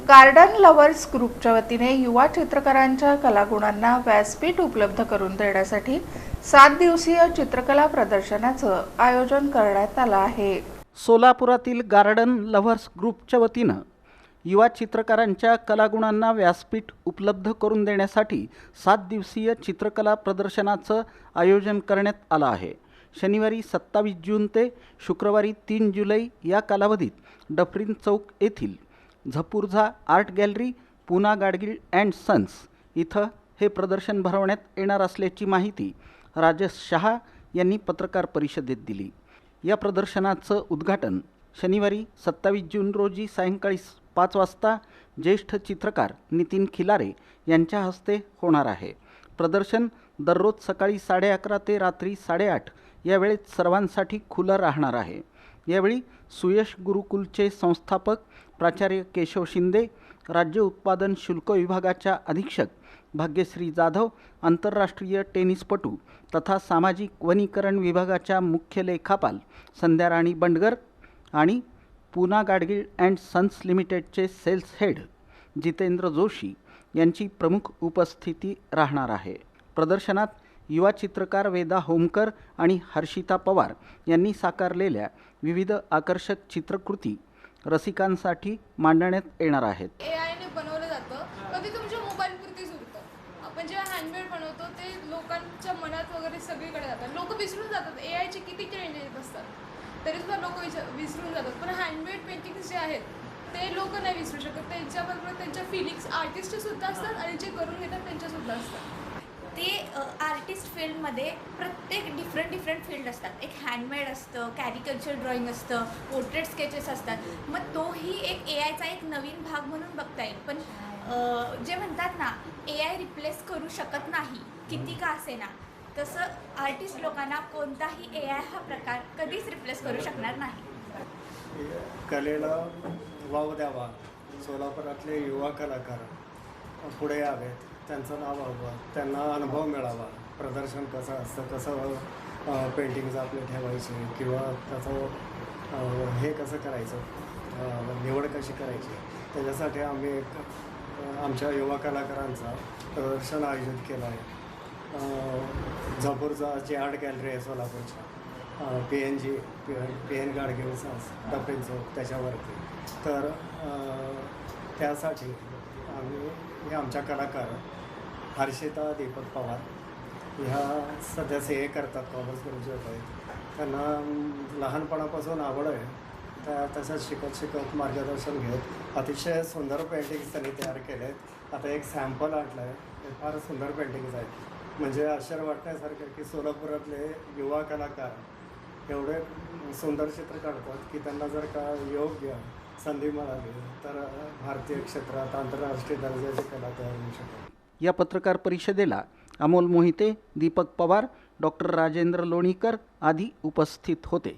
Garden lovers ग्रुपच्या वतीने युवा चित्रकारांच्या कलागुणांना व्यासपीठ उपलब्ध करून देण्यासाठी 7 दिवसीय चित्रकला प्रदर्शनाचं आयोजन करण्यात आलं आहे। सोलापुरातील गार्डन लव्हर्स ग्रुपच्या वतीनं युवा चित्रकारांच्या कलागुणांना व्यासपीठ उपलब्ध करून देण्यासाठी 7 दिवसीय चित्रकला प्रदर्शनाचं आयोजन करण्यात आलं आहे। शनिवारी 27 जून ते शुक्रवारी 3 जुलै या कालावधीत डफरीन चौक येथील Zapurza art gallery Puna Gadgil and sons इथं हे प्रदर्शन भरवण्यात येणार असल्याची माहिती राजेश शहा यांनी पत्रकार परिषदेत दिली। या प्रदर्शनाचं उद्घाटन शनिवारी 27 जून रोजी सायंकाळी 5 वाजता ज्येष्ठ चित्रकार नितीन खिलारे यांच्या हस्ते होणार आहे। प्रदर्शन दररोज सकाळी 11:30 ते रात्री 8:30 या वेळेत सर्वांसाठी खुलं राहणार आहे। यावेळी सुयश गुरुकुलचे संस्थापक प्राचार्य केशव शिंदे, राज्य उत्पादन शुल्क विभागाच्या अधीक्षक भाग्यश्री जाधव, आंतरराष्ट्रीय टेनिसपटू तथा सामाजिक वनीकरण विभागाच्या मुख्य लेखापाल संध्या राणी बंडगर आणि पुना गाडगीळ अँड सन्स लिमिटेडचे सेल्स हेड जितेंद्र जोशी यांची प्रमुख उपस्थिती राहणार आहे। प्रदर्शनात युवा चित्रकार वेदा होमकर आणि हर्षिता पवार यांनी साकारलेल्या विविध आकर्षक चित्रकृती रसिकांसाठी मांडण्यात येणार आहेत। AI ने बनवलं जातं, कधी तुमच्या मोबाईलपुरतीच उरतं। आपण जेव्हा हँडमेड बनवतो ते लोकांच्या मनात वगैरे सगळीकडे जातात। लोक विसरून जातात AI चे किती चेंजेस असतात तरी सुद्धा लोक विसरून जातात। पण हँडमेड पेंटिंग्स जे आहेत ते लोक नाही विसरू शकत। त्यांच्याबरोबर त्यांच्या फिलिंग्स आर्टिस्ट सुद्धा असतात आणि जे करून घेतात त्यांच्या सुद्धा असतात। ते आर्टिस्ट फील्डमध्ये प्रत्येक डिफरंट फील्ड असतात। एक हँडमेड असतं, कॅरिकल्चर ड्रॉइंग असतं, पोर्ट्रेट स्केचेस असतात। मग तोही एक AIचा एक नवीन भाग म्हणून बघता येईल। पण जे म्हणतात ना AI रिप्लेस करू शकत नाही किती का असे ना, तसं आर्टिस्ट लोकांना कोणताही AI हा प्रकार कधीच रिप्लेस करू शकणार नाही। कलेला वाव द्यावा, सोलापुरातले युवा कलाकार पुढे यावेत, त्यांचं नाव व्हावं, त्यांना अनुभव मिळावा, प्रदर्शन कसं असतं, कसं पेंटिंग्स आपले ठेवायचे किंवा त्याचं हे कसं करायचं, निवड कशी करायची, त्याच्यासाठी आम्ही एक आमच्या युवा कलाकारांचा प्रदर्शन आयोजित केलं आहे। झपूर्झाची आर्ट गॅलरी आहे सोलापूरच्या, PN गाडगीळ डफरीन चौक त्याच्यावरती। तर त्यासाठी आम्ही हे आमच्या कलाकार हर्षिता दीपक पवार ह्या सध्या CA करतात, कॉमर्स ग्रॅज्युएट आहेत। त्यांना लहानपणापासून आवड आहे, त्या तसंच शिकत मार्गदर्शन घेत अतिशय सुंदर पेंटिंग्स त्यांनी तयार केले आहेत। आता एक सॅम्पल आणलं आहे, ते फार सुंदर पेंटिंग्स आहेत। म्हणजे आश्चर्य वाटण्यासारखं की सोलापुरातले युवा कलाकार एवढे सुंदर चित्र काढतात की त्यांना जर का योग्य संधी मिळाली तर भारतीय क्षेत्रात आंतरराष्ट्रीय दर्जाची कला तयार होऊ शकते। या पत्रकार परिषदेला अमोल मोहिते, दीपक पवार, डॉक्टर राजेंद्र लोणीकर आदी उपस्थित होते।